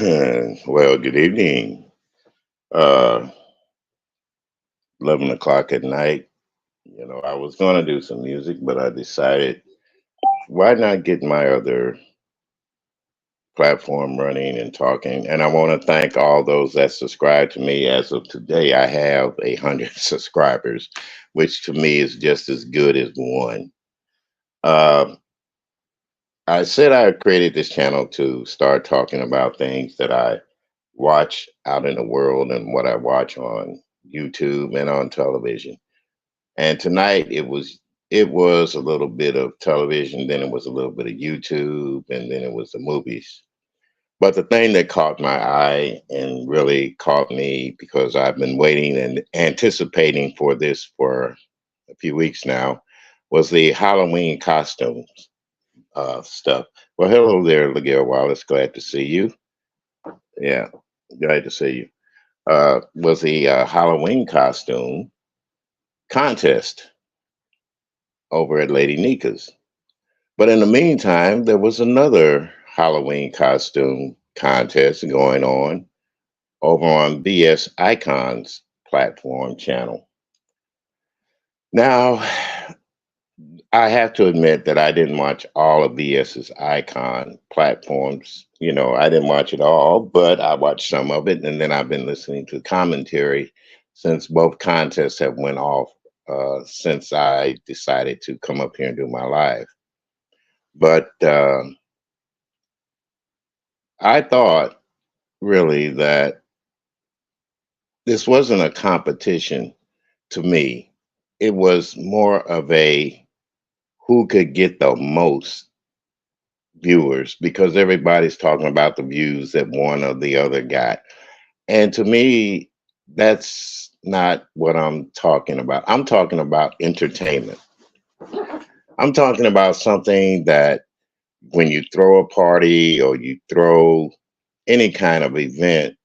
Well, good evening. Uh, 11 o'clock at night. I was going to do some music, but I decided why not get my other platform running and talking? And I want to thank all those that subscribe to me. As of today, I have 100 subscribers, which to me is just as good as one. Uh, I said I created this channel to start talking about things that I watch out in the world and what I watch on YouTube and on television. And tonight it was a little bit of television, then it was a little bit of YouTube, and then it was the movies. But the thing that caught my eye and really caught me because I've been waiting and anticipating for this for a few weeks now was the Halloween costumes stuff. Well, hello there, Miguel Wallace. Glad to see you. Yeah, glad to see you. Was the Halloween costume contest over at Lady Nika's. But in the meantime, there was another Halloween costume contest going on over on BS Icons platform channel. Now, I have to admit that I didn't watch all of BS's Icon platforms. I didn't watch it all, but I watched some of it, and then I've been listening to commentary since both contests have went off since I decided to come up here and do my live. But I thought really that this wasn't a competition to me. It was more of a who could get the most viewers because everybody's talking about the views that one or the other got. And to me, that's not what I'm talking about. I'm talking about entertainment. I'm talking about something that when you throw a party or you throw any kind of event,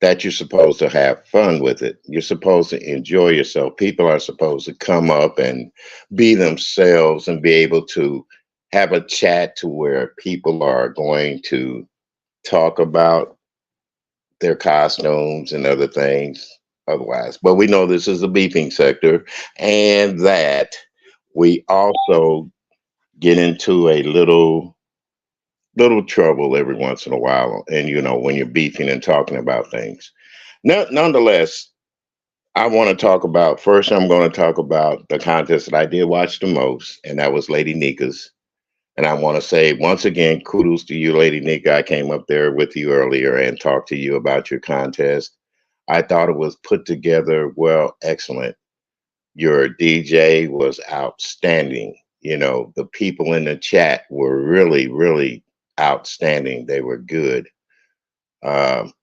that you're supposed to have fun with it. You're supposed to enjoy yourself. People are supposed to come up and be themselves and be able to have a chat to where people are going to talk about their costumes and other things otherwise. But we know this is the beefing sector and that we also get into a little trouble every once in a while. And when you're beefing and talking about things. Nonetheless, I want to talk about first. I'm going to talk about the contest that I did watch the most, and that was Lady Nika's. And I want to say once again, kudos to you, Lady Nika. I came up there with you earlier and talked to you about your contest. I thought it was put together well, excellent. Your DJ was outstanding. The people in the chat were really, really outstanding. They were good. Um,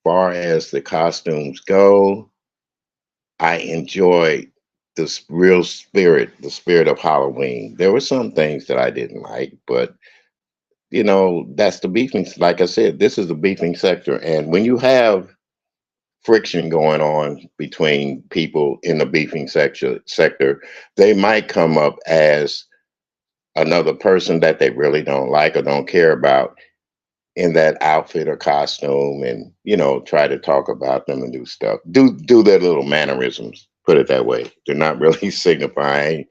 far as the costumes go, I enjoyed real spirit, the spirit of Halloween. There were some things that I didn't like, but that's the beefing. Like I said, this is the beefing sector, and when you have friction going on between people in the beefing sector, they might come up as another person that they really don't like or don't care about in that outfit or costume and try to talk about them and do stuff, do their little mannerisms, put it that way. They're not really signifying,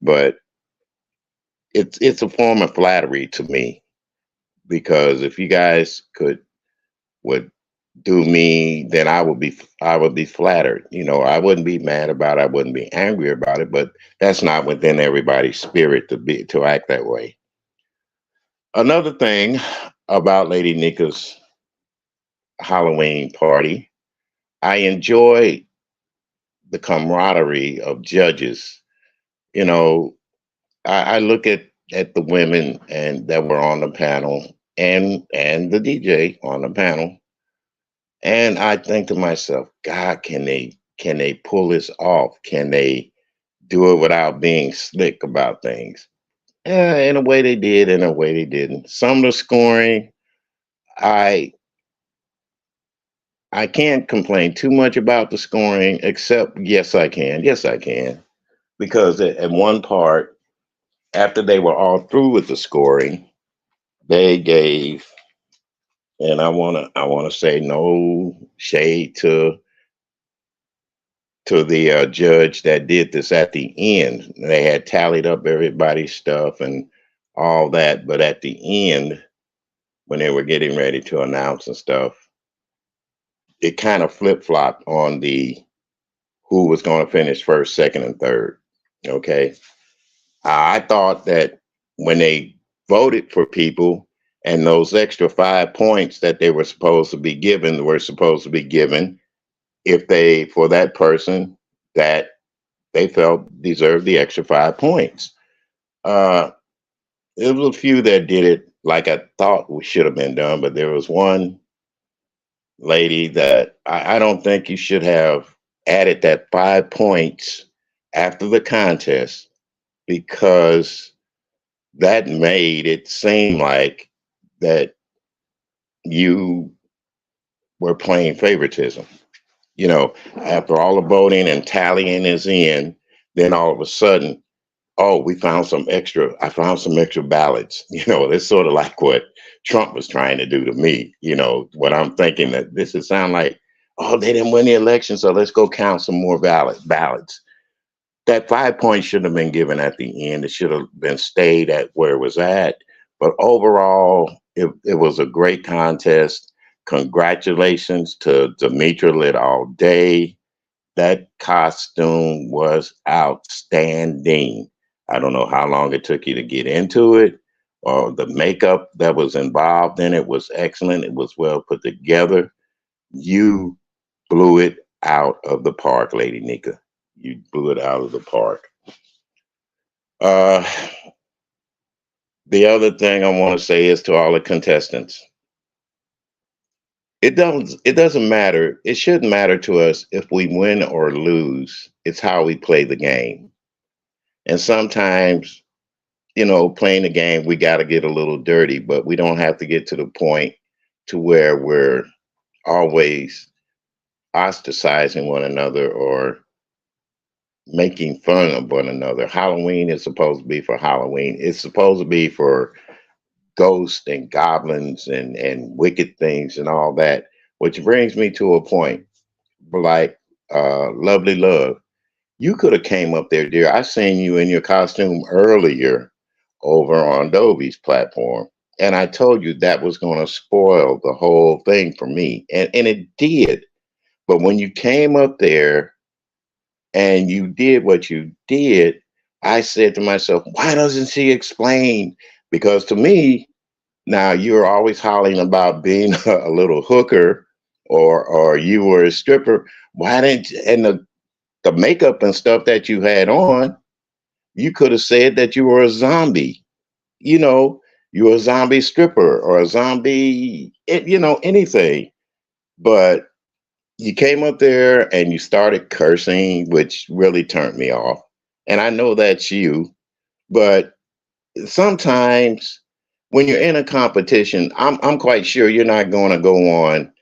but it's a form of flattery to me, because if you guys would do me, then I would be flattered. I wouldn't be mad about it, I wouldn't be angry about it, but that's not within everybody's spirit to act that way. Another thing about Lady Nika's Halloween party, I enjoy the camaraderie of judges. You know, I look at the women and that were on the panel and the DJ on the panel, and I think to myself, God, can they pull this off? Can they do it without being slick about things? Yeah, in a way they did, in a way they didn't. Some of the scoring, I I can't complain too much about the scoring, except yes, I can. Yes, I can. Because at one part, after they were all through with the scoring, they gave And I wanna say no shade to the judge that did this at the end. They had tallied up everybody's stuff and all that, but at the end, when they were getting ready to announce and stuff, it kind of flip flopped on the who was going to finish first, second, and third. Okay, I thought that when they voted for people and those extra 5 points that they were supposed to be given were supposed to be given if they for that person that they felt deserved the extra 5 points. Uh, there was a few that did it like I thought should have been done, but there was one lady that I don't think you should have added that 5 points after the contest because that made it seem like that you were playing favoritism. After all the voting and tallying is in, then all of a sudden, oh, I found some extra ballots. It's sort of like what Trump was trying to do to me. What I'm thinking that this would sound like, oh, they didn't win the election, so let's go count some more ballots. That 5 points shouldn't have been given at the end. It should have been stayed at where it was at. But overall, it was a great contest. Congratulations to Demetra Lit all day. That costume was outstanding. I don't know how long it took you to get into it, or the makeup that was involved in it was excellent. It was well put together. You blew it out of the park, Lady Nika. You blew it out of the park. Uh, the other thing I want to say is to all the contestants, it doesn't matter. It shouldn't matter to us if we win or lose. It's how we play the game. And sometimes, playing the game, we got to get a little dirty, but we don't have to get to the point to where we're always ostracizing one another or making fun of one another. Halloween is supposed to be for Halloween. It's supposed to be for ghosts and goblins and wicked things and all that. Which brings me to a point like Lovely Love. You could have came up there, dear. I seen you in your costume earlier over on Adobe's platform. And I told you that was going to spoil the whole thing for me. And it did. But when you came up there and you did what you did, I said to myself, why doesn't she explain? Because to me, now you're always hollering about being a little hooker or you were a stripper. Why didn't and the makeup and stuff that you had on, you could have said that you were a zombie. You know, you were a zombie stripper or a zombie, anything. But you came up there and you started cursing, which really turned me off. And I know that's you, but sometimes when you're in a competition, I'm quite sure you're not going to go on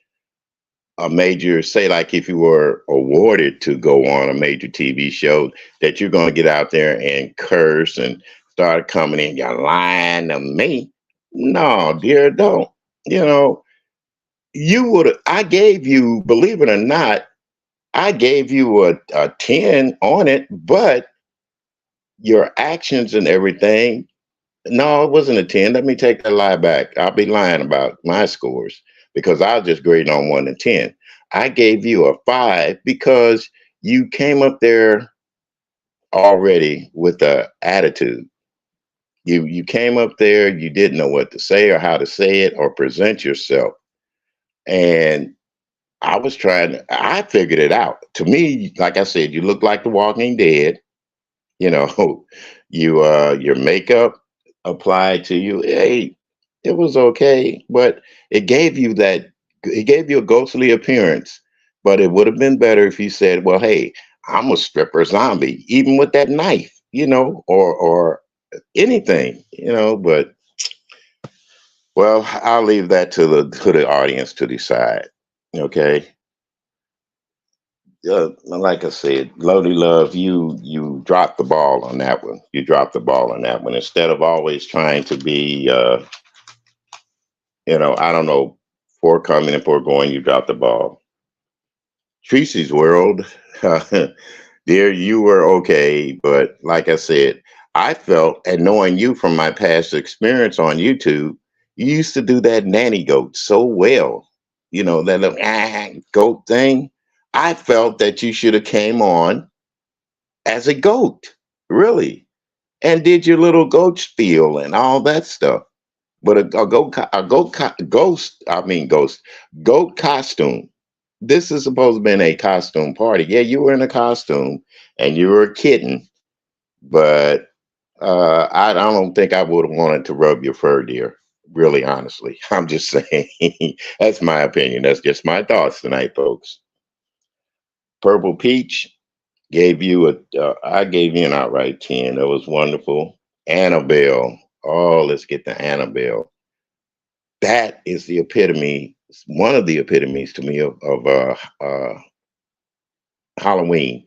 a major, say like if you were awarded to go on a major TV show, that you're going to get out there and curse and start coming in, you're lying to me. No, dear, don't. You know, I gave you, believe it or not, I gave you a 10 on it, but your actions and everything, no, it wasn't a 10. Let me take that lie back. I'll be lying about my scores because I was just grading on 1 to 10. I gave you a 5 because you came up there already with the attitude. You came up there, you didn't know what to say or how to say it or present yourself. And I figured it out. To me, like I said, you look like the Walking Dead. You know, your makeup applied to you. Hey, it was okay, but it gave you a ghostly appearance. But it would have been better if you said, well, hey, I'm a stripper zombie, even with that knife, or anything, but well, I'll leave that to the audience to decide. Okay. Like I said, Lodi Love, you dropped the ball on that one. You dropped the ball on that one. Instead of always trying to be, I don't know, For coming and for going, you dropped the ball. Tracy's World, dear, you were okay, but like I said, I felt, and knowing you from my past experience on YouTube, you used to do that nanny goat so well. You know, that little goat thing. I felt that you should have came on as a goat, really, and did your little goat spiel and all that stuff. But ghost, I mean ghost, goat costume. This is supposed to be a costume party. Yeah, you were in a costume and you were a kitten, but I don't think I would have wanted to rub your fur, dear. Really, honestly, I'm just saying. That's my opinion. That's just my thoughts tonight, folks. Purple Peach gave you I gave you an outright 10. That was wonderful. Annabelle. Oh, let's get to Annabelle. That is the epitome, one of the epitomes to me of Halloween.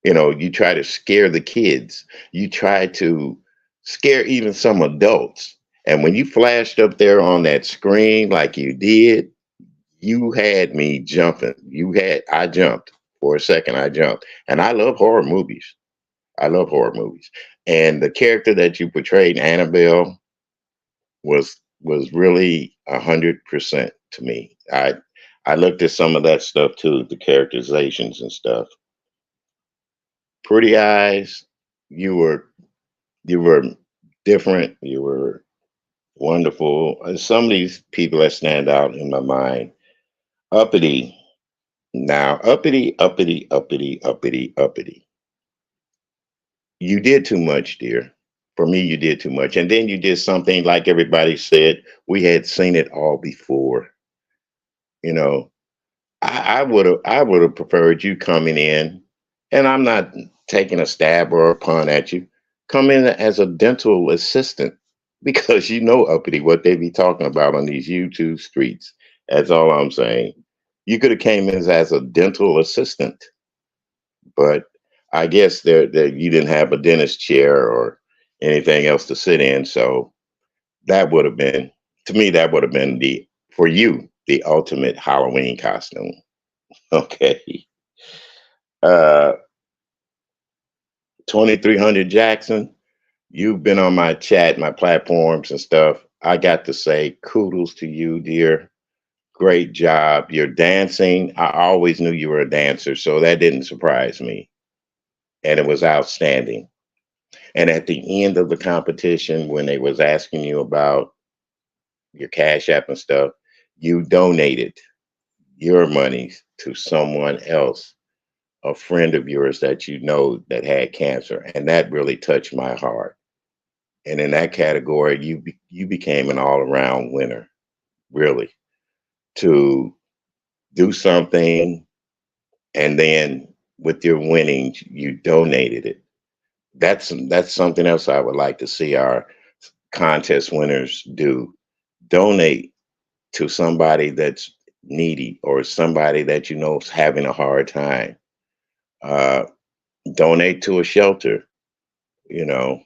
You know, you try to scare the kids, you try to scare even some adults. And when you flashed up there on that screen like you did, you had me jumping. I jumped for a second. I jumped. And I love horror movies. I love horror movies. And the character that you portrayed, Annabelle, was really 100% to me. I looked at some of that stuff too, the characterizations and stuff. Pretty eyes, you were you were different. You were wonderful. Some of these people that stand out in my mind. Uppity. Now, uppity. You did too much, dear. For me, you did too much. And then you did something like everybody said, we had seen it all before. You know, I would have preferred you coming in, and I'm not taking a stab or a pun at you. Come in as a dental assistant because you know uppity what they be talking about on these YouTube streets. That's all I'm saying. You could have came in as a dental assistant, but I guess there you didn't have a dentist chair or anything else to sit in, so that would have been to me that would have been the for you the ultimate Halloween costume. Okay. Uh, 2300 Jackson, you've been on my chat, my platforms and stuff. I got to say kudos to you, dear. Great job. You're dancing. I always knew you were a dancer, so that didn't surprise me. And it was outstanding. And at the end of the competition, when they was asking you about your Cash App and stuff, you donated your money to someone else, a friend of yours that you know that had cancer, and that really touched my heart. And in that category, you became an all around winner, really, to do something, and then with your winnings, you donated it. That's something else I would like to see our contest winners do. Donate to somebody that's needy or somebody that you know is having a hard time. Uh, Donate to a shelter. You know,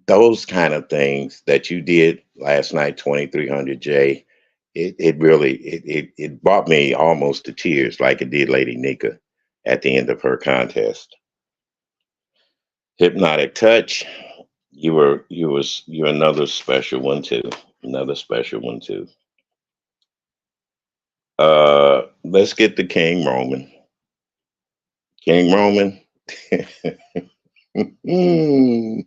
those kind of things that you did last night, 2300 J, it really it brought me almost to tears like it did Lady Nika at the end of her contest. Hypnotic touch, you're another special one too. Another special one too. Let's get to King Roman. King Roman. Hmm.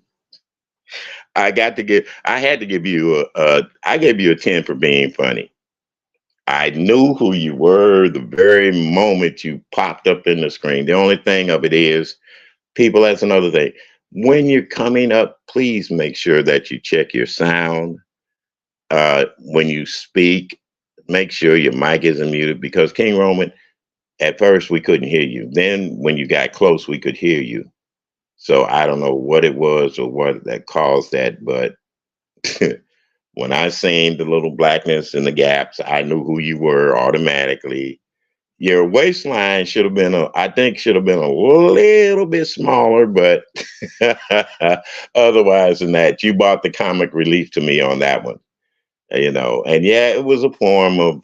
I had to give you I gave you a 10 for being funny. I knew who you were the very moment you popped up in the screen. The only thing of it is, people, that's another thing. When you're coming up, please make sure that you check your sound. When you speak, make sure your mic isn't muted because King Roman, at first we couldn't hear you. Then when you got close, we could hear you. So I don't know what it was or what that caused that, but when I seen the little blackness in the gaps, I knew who you were automatically. Your waistline should have been I think should have been a little bit smaller, but otherwise than that, you brought the comic relief to me on that one. And yeah, it was a form of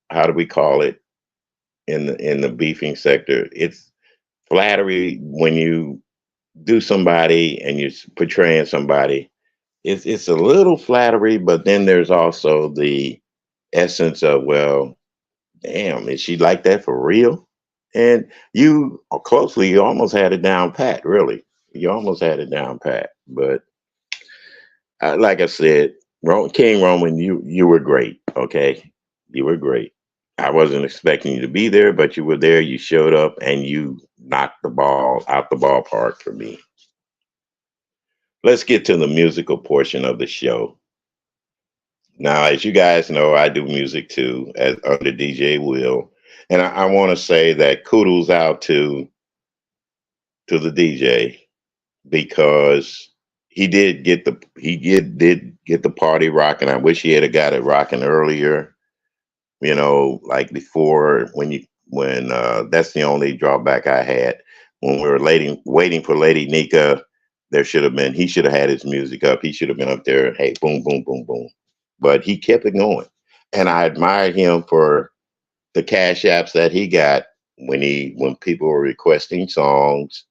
how do we call it in the beefing sector? It's flattery when you do somebody and you're portraying somebody. It's a little flattery, but then there's also the essence of, well, damn, is she like that for real? And you almost had it down pat, really. You almost had it down pat. But like I said, King Roman, you were great. Okay, you were great. I wasn't expecting you to be there, but you were there. You showed up, and you knocked the ball out the ballpark for me. Let's get to the musical portion of the show. Now, as you guys know, I do music too, as under DJ Will, and I want to say that kudos out to the DJ because he did get the party rocking. I wish he had got it rocking earlier. Like before when that's the only drawback I had when we were waiting for Lady Nika. He should have had his music up. He should have been up there. Hey, boom, boom, boom, boom. But he kept it going, and I admired him for the cash apps that he got when people were requesting songs,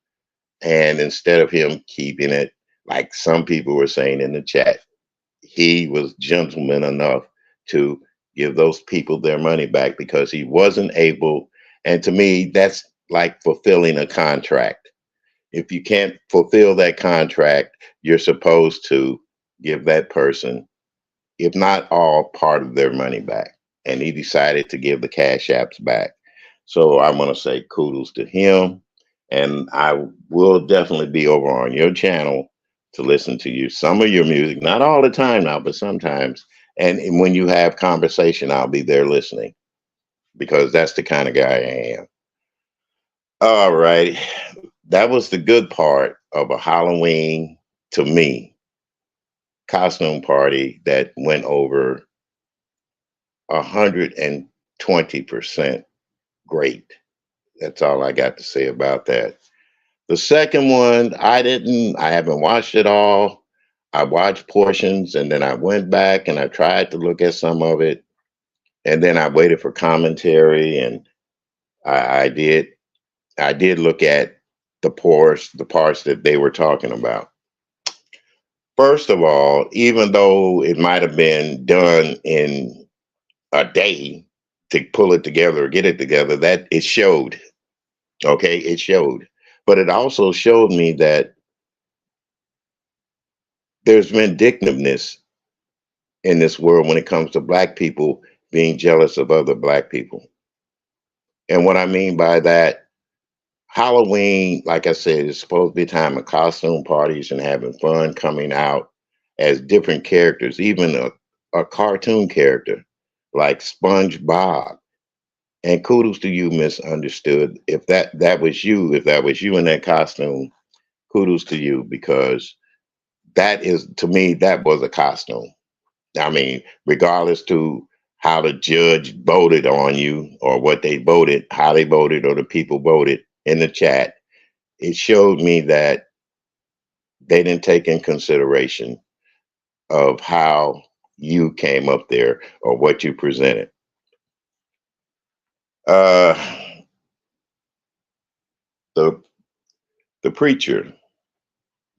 and instead of him keeping it like some people were saying in the chat, he was gentleman enough to give those people their money back because he wasn't able. And to me, that's like fulfilling a contract. If you can't fulfill that contract, you're supposed to give that person, if not all, part of their money back. And he decided to give the cash apps back. So I want to say kudos to him. And I will definitely be over on your channel to listen to some of your music, not all the time now, but sometimes. And when you have conversation, I'll be there listening because that's the kind of guy I am. All right. That was the good part of a Halloween, to me, costume party that went over 120% great. That's all I got to say about that. The second one, I haven't watched it all. I watched portions and then I went back and I tried to look at some of it. And then I waited for commentary and I, I did, I did look at the parts that they were talking about. First of all, even though it might have been done in a day to pull it together or get it together, that it showed. Okay, it showed. But it also showed me that there's vindictiveness in this world when it comes to black people being jealous of other black people. And what I mean by that, Halloween, like I said, is supposed to be a time of costume parties and having fun coming out as different characters, even a cartoon character like SpongeBob. And kudos to you, Misunderstood. If that was you in that costume, kudos to you because that is to me that was a costume. I mean, regardless to how the judge voted on you or what they voted, how they voted or the people voted in the chat, it showed me that they didn't take in consideration of how you came up there or what you presented. Uh, the the preacher,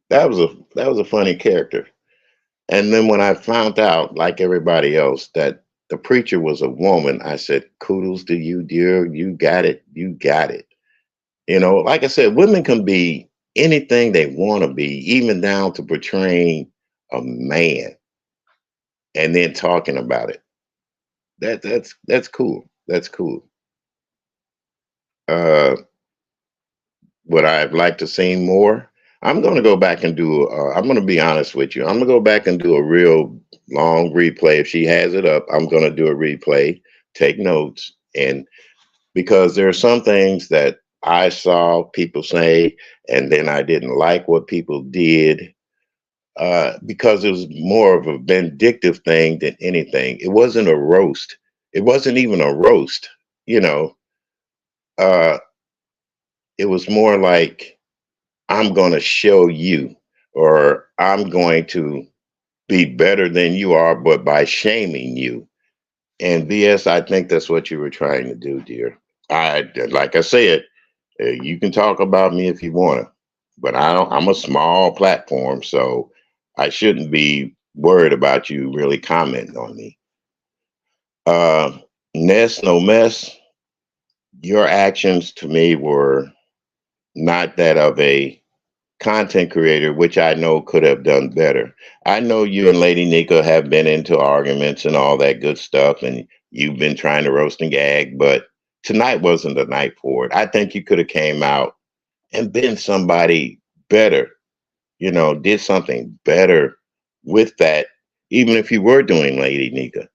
that was a funny character. And then when I found out, like everybody else, that the preacher was a woman, I said, kudos to you, dear. You got it. You got it. Like I said, women can be anything they want to be, even down to portraying a man and then talking about it. That's cool. That's cool. Uh, would I have liked to see more? I'm going to go back and do. I'm going to be honest with you. I'm going to go back and do a real long replay. If she has it up, I'm going to do a replay, take notes, and because there are some things that I saw people say, and then I didn't like what people did because it was more of a vindictive thing than anything. It wasn't a roast. It wasn't even a roast. You know, uh, it was more like I'm going to show you, or I'm going to be better than you are, but by shaming you. And BS, I think that's what you were trying to do, dear. Like I said, you can talk about me if you want to, but I don't. I'm a small platform, so I shouldn't be worried about you really commenting on me. Uh, Ness, no mess. Your actions to me were not that of a content creator, which I know could have done better. I know you and Lady Nika have been into arguments and all that good stuff, and you've been trying to roast and gag, but tonight wasn't the night for it. I think you could have came out and been somebody better, did something better with that. Even if you were doing Lady Nika,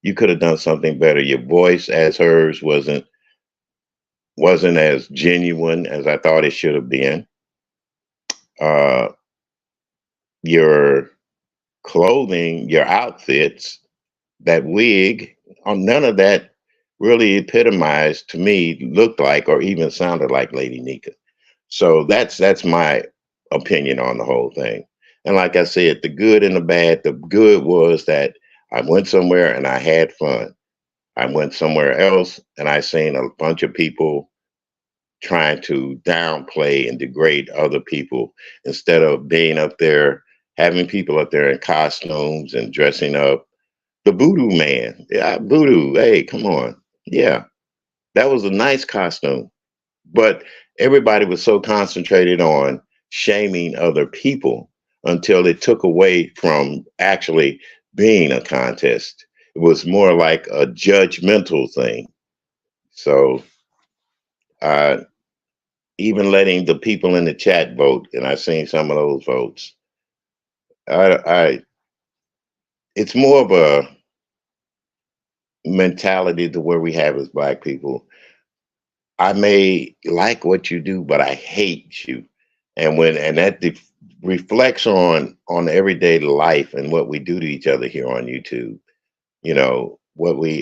you could have done something better. Your voice as hers wasn't as genuine as I thought it should have been. Uh, your clothing, your outfits, that wig, none of that really epitomized to me, looked like, or even sounded like Lady Nika. So that's my opinion on the whole thing. And like I said, the good and the bad. The good was that I went somewhere and I had fun. I went somewhere else and I seen a bunch of people trying to downplay and degrade other people instead of being up there, having people up there in costumes and dressing up. The voodoo man, yeah, voodoo. Hey, come on, yeah, that was a nice costume, but everybody was so concentrated on shaming other people until it took away from actually being a contest. It was more like a judgmental thing. So, uh, even letting the people in the chat vote, and I've seen some of those votes. I it's more of a mentality to where we have as Black people. I may like what you do, but I hate you. And that reflects on everyday life and what we do to each other here on YouTube.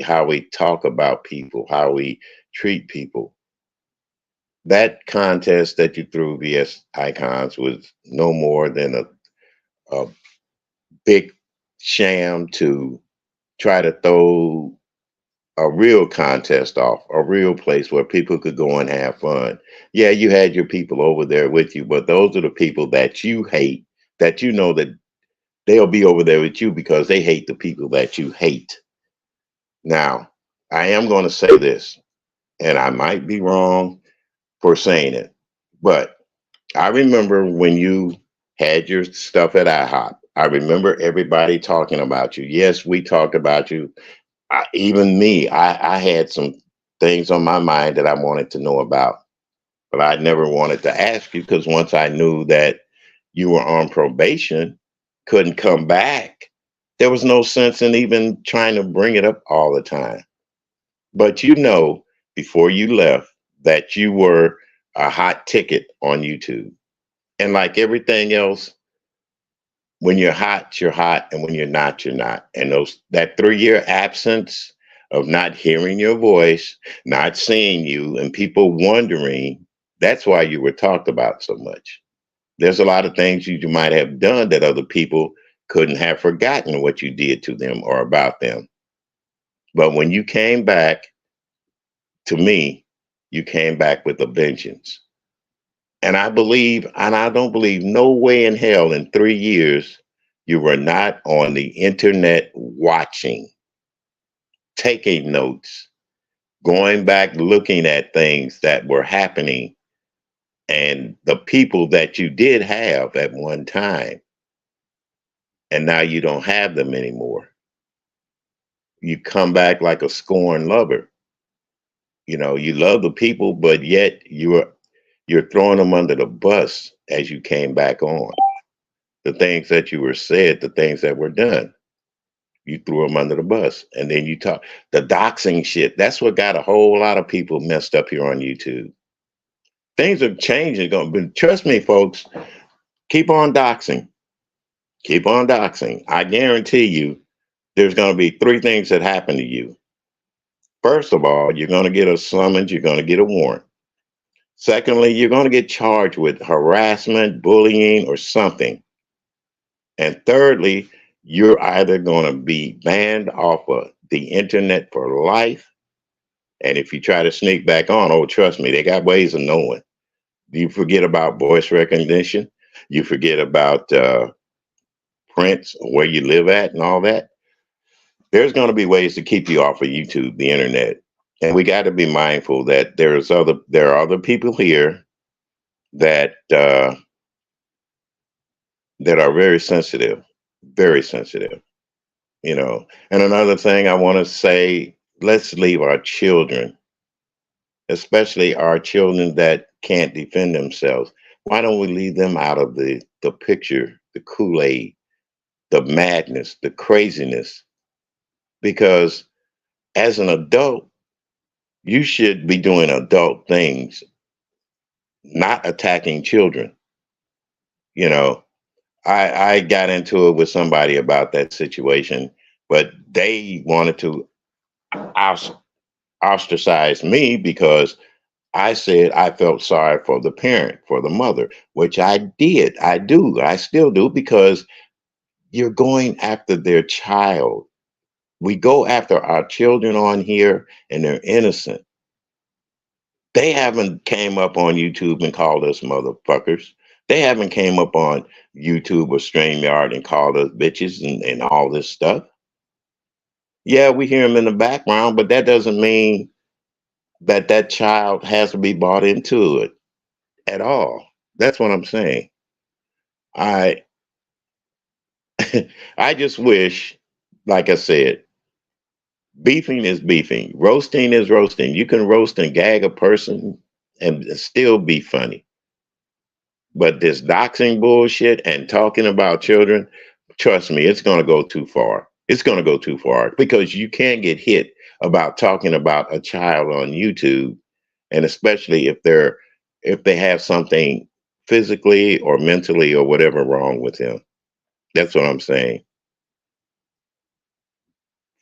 How we talk about people, how we treat people. That contest that you threw vs icons was no more than a big sham to try to throw a real contest off, a real place where people could go and have fun. Yeah, you had your people over there with you, but those are the people that you hate, that you know that they'll be over there with you because they hate the people that you hate. Now, I am going to say this, and I might be wrong for saying it, but I remember when you had your stuff at IHOP. I remember everybody talking about you. Yes, we talked about you. Even me, I had some things on my mind that I wanted to know about, but I never wanted to ask you because once I knew that you were on probation, couldn't come back, there was no sense in even trying to bring it up all the time. But before you left, that you were a hot ticket on YouTube. And like everything else, when you're hot, and when you're not, you're not. And that 3 year absence of not hearing your voice, not seeing you, and people wondering, that's why you were talked about so much. There's a lot of things you might have done that other people couldn't have forgotten what you did to them or about them. But when you came back to me, you came back with a vengeance. And I believe, and I don't believe no way in hell in 3 years you were not on the internet watching, taking notes, going back looking at things that were happening and the people that you did have at one time. And now you don't have them anymore. You come back like a scorned lover. You love the people, but yet you're throwing them under the bus as you came back on. The things that you were said, the things that were done, you threw them under the bus. And then you talk the doxing shit. That's what got a whole lot of people messed up here on YouTube. Things are changing. But trust me, folks, keep on doxing. Keep on doxing. I guarantee you there's going to be three things that happen to you. First of all, you're going to get a summons, you're going to get a warrant. Secondly, you're going to get charged with harassment, bullying, or something. And thirdly, you're either going to be banned off of the internet for life. And if you try to sneak back on, oh, trust me, they got ways of knowing. You forget about voice recognition. You forget about prints, where you live at, and all that. There's going to be ways to keep you off of YouTube, the internet, and we got to be mindful that there are other people here that that are very sensitive. You know, and another thing I want to say: let's leave our children, especially our children that can't defend themselves. Why don't we leave them out of the picture, the Kool Aid, the madness, the craziness? Because as an adult, you should be doing adult things, not attacking children. You know, I got into it with somebody about that situation, but they wanted to os- ostracize me because I said I felt sorry for the parent, for the mother, which I did. I do. I still do because you're going after their child. We go after our children on here and they're innocent. They haven't came up on YouTube and called us motherfuckers. They haven't came up on YouTube or StreamYard and called us bitches and all this stuff. Yeah, we hear them in the background, but that doesn't mean that that child has to be bought into it at all. That's what I'm saying. I I just wish, like I said, beefing is beefing, roasting is roasting. You can roast and gag a person and still be funny. But this doxing bullshit and talking about children, trust me, it's going to go too far. It's going to go too far because you can't get hit about talking about a child on YouTube, and especially if they have something physically or mentally or whatever wrong with them. That's what I'm saying.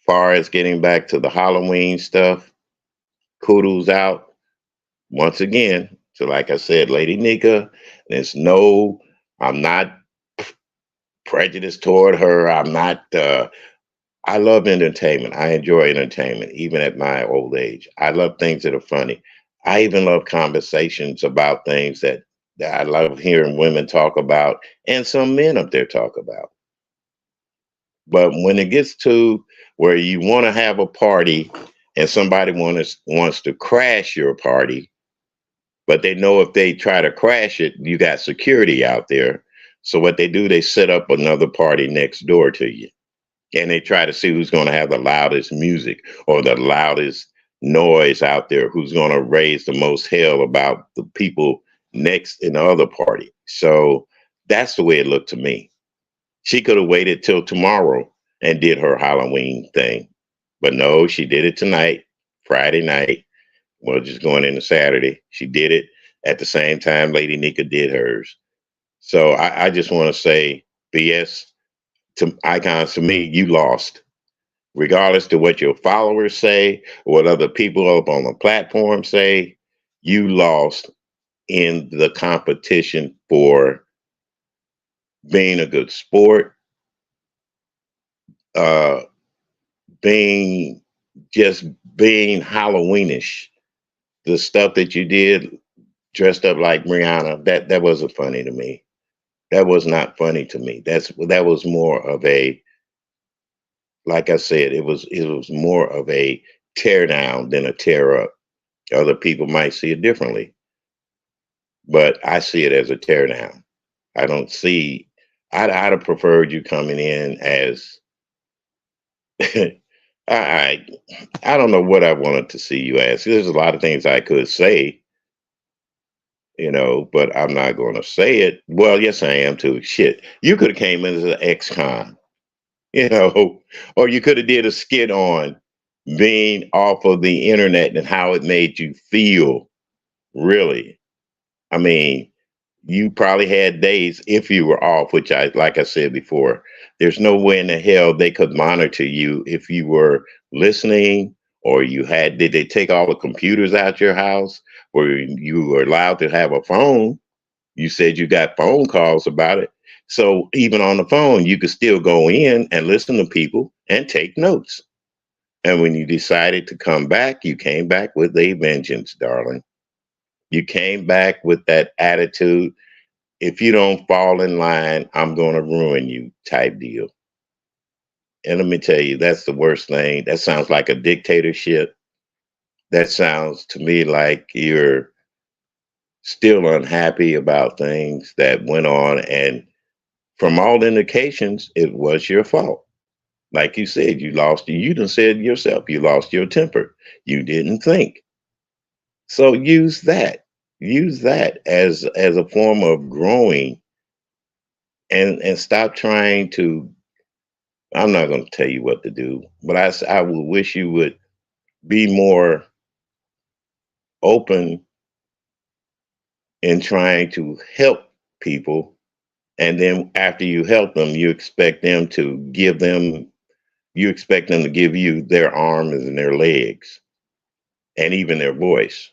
Far as getting back to the Halloween stuff, kudos out once again. So, like I said, Lady Nika, there's no, I'm not prejudiced toward her. I'm not, I love entertainment. I enjoy entertainment, even at my old age. I love things that are funny. I even love conversations about things that I love hearing women talk about and some men up there talk about. But when it gets to where you want to have a party and somebody wants to crash your party, but they know if they try to crash it, you got security out there. So what they do, they set up another party next door to you. And they try to see who's going to have the loudest music or the loudest noise out there, who's going to raise the most hell about the people next in the other party. So that's the way it looked to me. She could have waited till tomorrow and did her Halloween thing. But no, she did it tonight, Friday night. Well, just going into Saturday. She did it at the same time Lady Nika did hers. So I just want to say, BS to icons, to me, you lost. Regardless to what your followers say or what other people up on the platform say, you lost in the competition for being a good sport, uh, being just being Halloweenish. The stuff that you did dressed up like Rihanna, that wasn't funny to me. That was not funny to me. That was more of a, like I said, it was more of a tear down than a tear up. Other people might see it differently, but I see it as a tear down. I don't see. I'd have preferred you coming in as I I don't know what I wanted to see you as. There's a lot of things I could say, but I'm not going to say it. Well, yes, I am too. Shit, you could have came in as an ex-con, you know, or you could have did a skit on being off of the internet and how it made you feel. Really, I mean, you probably had days if you were off, which like I said before, there's no way in the hell they could monitor you if you were listening or did they take all the computers out your house where you were allowed to have a phone? You said you got phone calls about it. So even on the phone, you could still go in and listen to people and take notes. And when you decided to come back, you came back with a vengeance, darling. You came back with that attitude. If you don't fall in line, I'm going to ruin you type deal. And let me tell you, that's the worst thing. That sounds like a dictatorship. That sounds to me like you're still unhappy about things that went on. And from all indications, it was your fault. Like you said, you done said yourself, you lost your temper. You didn't think. So use that as a form of growing, and stop trying to. I'm not going to tell you what to do, but I would wish you would be more open in trying to help people. And then after you help them, you expect them to give you their arms and their legs and even their voice.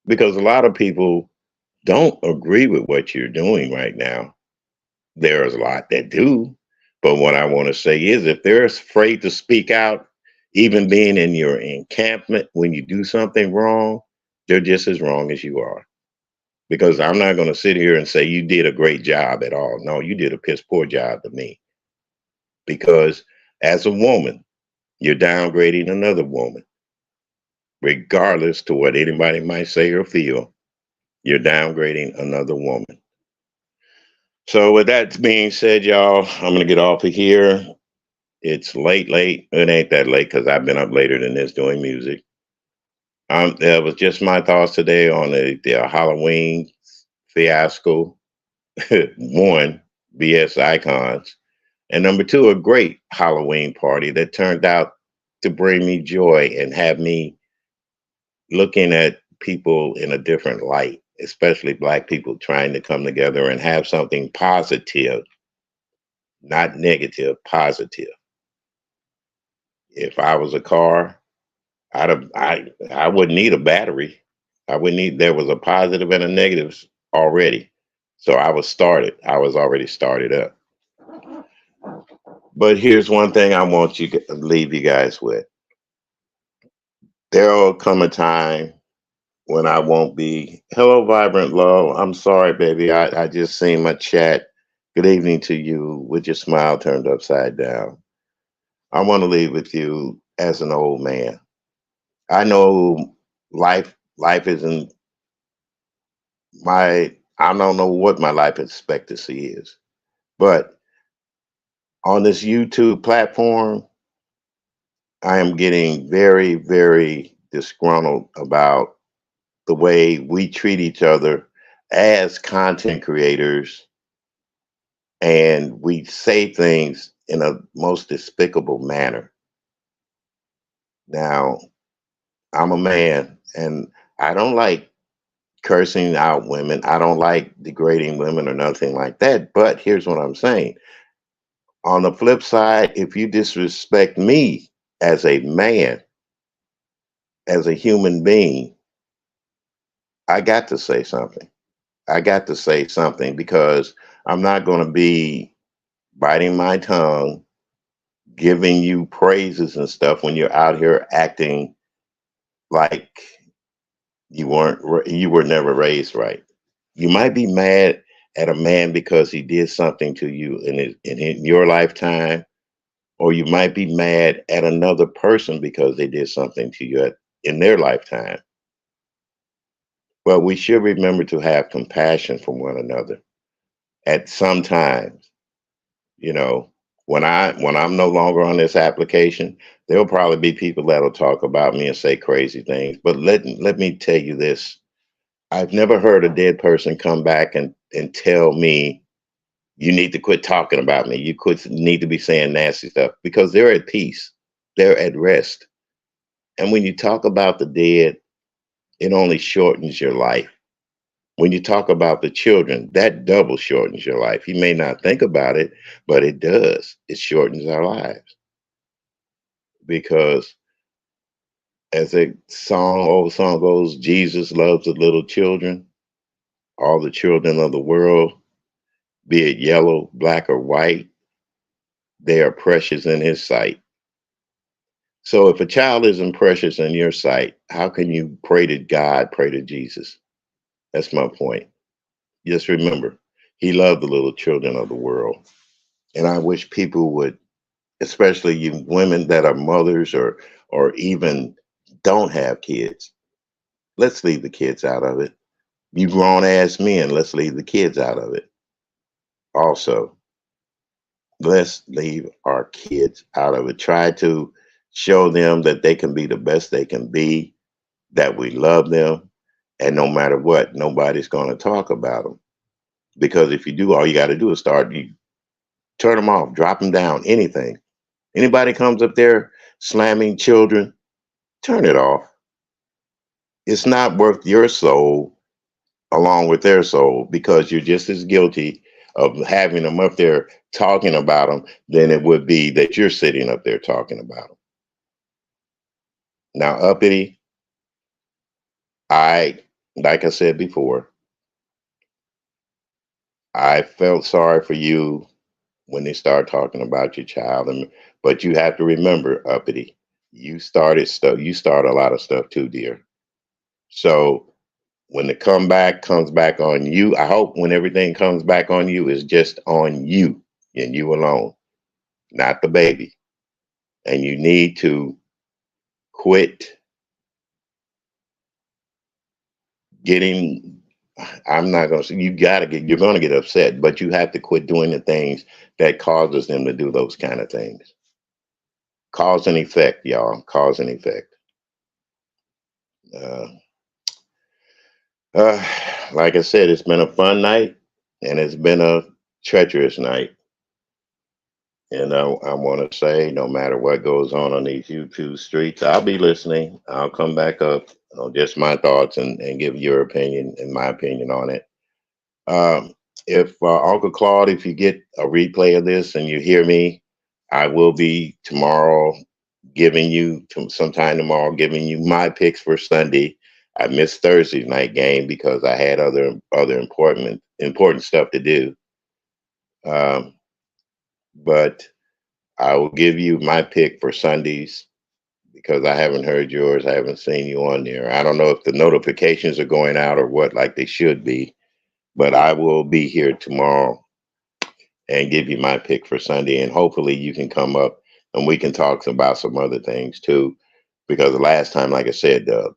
Because a lot of people don't agree with what you're doing right now. There's a lot that do. But what I want to say is if they're afraid to speak out, even being in your encampment when you do something wrong, they're just as wrong as you are. Because I'm not going to sit here and say you did a great job at all. No, you did a piss poor job to me. Because as a woman, you're downgrading another woman, regardless to what anybody might say or feel. You're downgrading another woman. So with that being said, y'all, I'm gonna get off of here. It's late, late. It ain't that late because I've been up later than this doing music. That was just my thoughts today on the Halloween fiasco. One, BS icons, and number two, a great Halloween party that turned out to bring me joy and have me looking at people in a different light, especially Black people trying to come together and have something positive, not negative, positive. If I was a car, I wouldn't need a battery. I would need there was a positive and a negative already. So I was started. I was already started up. But here's one thing I want you to leave you guys with. There will come a time when I won't be. Hello, Vibrant Love. I'm sorry, baby. I just seen my chat. Good evening to you with your smile turned upside down. I want to leave with you as an old man. I know life isn't I don't know what my life expectancy is, but on this YouTube platform, I am getting very, very disgruntled about the way we treat each other as content creators, and we say things in a most despicable manner. Now, I'm a man and I don't like cursing out women. I don't like degrading women or nothing like that. But here's what I'm saying. On the flip side, if you disrespect me as a man, as a human being, I got to say something. I got to say something because I'm not going to be biting my tongue, giving you praises and stuff when you're out here acting like you were never raised right. You might be mad at a man because he did something to you in your lifetime, or you might be mad at another person because they did something to you in their lifetime. But we should remember to have compassion for one another at some times. You know, when I'm no longer on this application, there'll probably be people that'll talk about me and say crazy things. But let me tell you this. I've never heard a dead person come back and tell me you need to quit talking about me. You could need to be saying nasty stuff because they're at peace. They're at rest. And when you talk about the dead, it only shortens your life. When you talk about the children, that double shortens your life. You may not think about it, but it does. It shortens our lives because as old song goes, Jesus loves the little children, all the children of the world. be it yellow, black, or white, they are precious in his sight. So if a child isn't precious in your sight, how can you pray to God, pray to Jesus? That's my point. Just remember, he loved the little children of the world. And I wish people would, especially you women that are mothers or even don't have kids, let's leave the kids out of it. You grown ass men, let's leave the kids out of it. Also, let's leave our kids out of it. Try to show them that they can be the best they can be, that we love them, and no matter what, nobody's going to talk about them. Because if you do, all you got to do is you turn them off, drop them down, anything. Anybody comes up there slamming children, turn it off. It's not worth your soul along with their soul because you're just as guilty of having them up there talking about them than it would be that you're sitting up there talking about them. Now, uppity, I, like I said before, I felt sorry for you when they start talking about your child, but you have to remember, uppity, you started stuff. You start a lot of stuff too, dear. So when the comeback comes back on you, I hope when everything comes back on you, is just on you and you alone, not the baby. And you need to quit getting. I'm not going to say you got to get. You're going to get upset, but you have to quit doing the things that causes them to do those kind of things. Cause and effect, y'all. Cause and effect. Uh, uh, like I said, it's been a fun night, and it's been a treacherous night. And I want to say, no matter what goes on these YouTube streets, I'll be listening. I'll come back up, just my thoughts and give your opinion and my opinion on it. Um, if Uncle Claude, if you get a replay of this and you hear me, I will be tomorrow giving you sometime tomorrow giving you my picks for Sunday. I missed Thursday's night game because I had other important stuff to do. Um, but I will give you my pick for Sundays because I haven't heard yours. I haven't seen you on there. I don't know if the notifications are going out or what, like they should be, but I will be here tomorrow and give you my pick for Sunday. And hopefully you can come up and we can talk about some other things too. Because the last time, like I said, the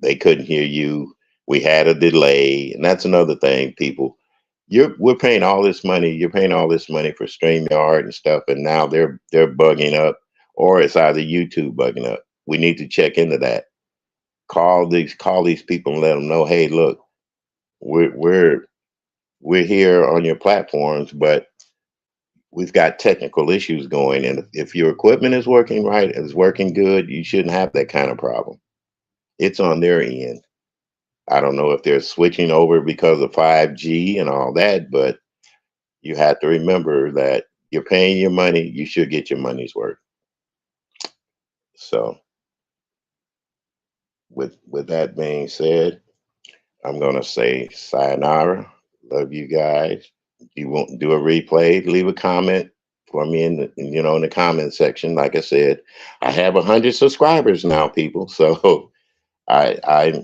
they couldn't hear you. We had a delay, and that's another thing, people. We're paying all this money. You're paying all this money for StreamYard and stuff, and now they're bugging up, or it's either YouTube bugging up. We need to check into that. Call these people and let them know, hey, look, we're we're here on your platforms, but we've got technical issues going. And if your equipment is working right, is working good, you shouldn't have that kind of problem. It's on their end. I don't know if they're switching over because of 5G and all that, but you have to remember that you're paying your money, you should get your money's worth. So with that being said, I'm gonna say sayonara. Love you guys. If you want do a replay, leave a comment for me in the comment section. Like I said, I have 100 subscribers now, people. So I I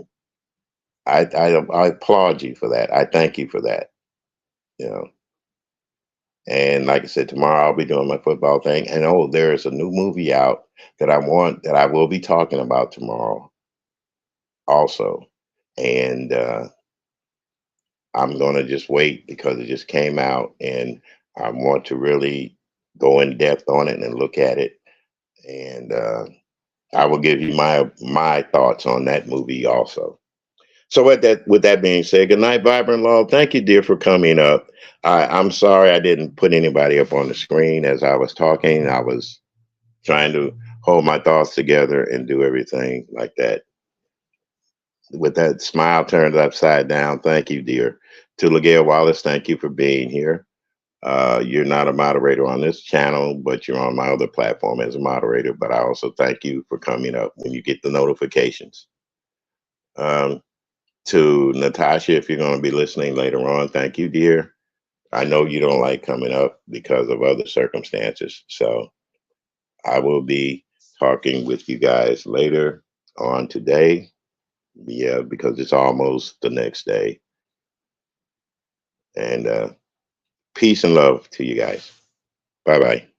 I applaud you for that. I thank you for that. You know. And like I said, tomorrow I'll be doing my football thing. And oh, there is a new movie out that I will be talking about tomorrow also. And I'm gonna just wait because it just came out and I want to really go in depth on it and look at it. And I will give you my thoughts on that movie also. So with that being said, good night, Vibrant Love. Thank you, dear, for coming up. I'm sorry I didn't put anybody up on the screen as I was talking. I was trying to hold my thoughts together and do everything like that. With that smile turned upside down, thank you, dear. To Lagail Wallace, thank you for being here. You're not a moderator on this channel, but you're on my other platform as a moderator. But I also thank you for coming up when you get the notifications. Um, To Natasha, if you're going to be listening later on, thank you, dear. I know you don't like coming up because of other circumstances. So I will be talking with you guys later on today. Yeah, because it's almost the next day. And peace and love to you guys. Bye bye.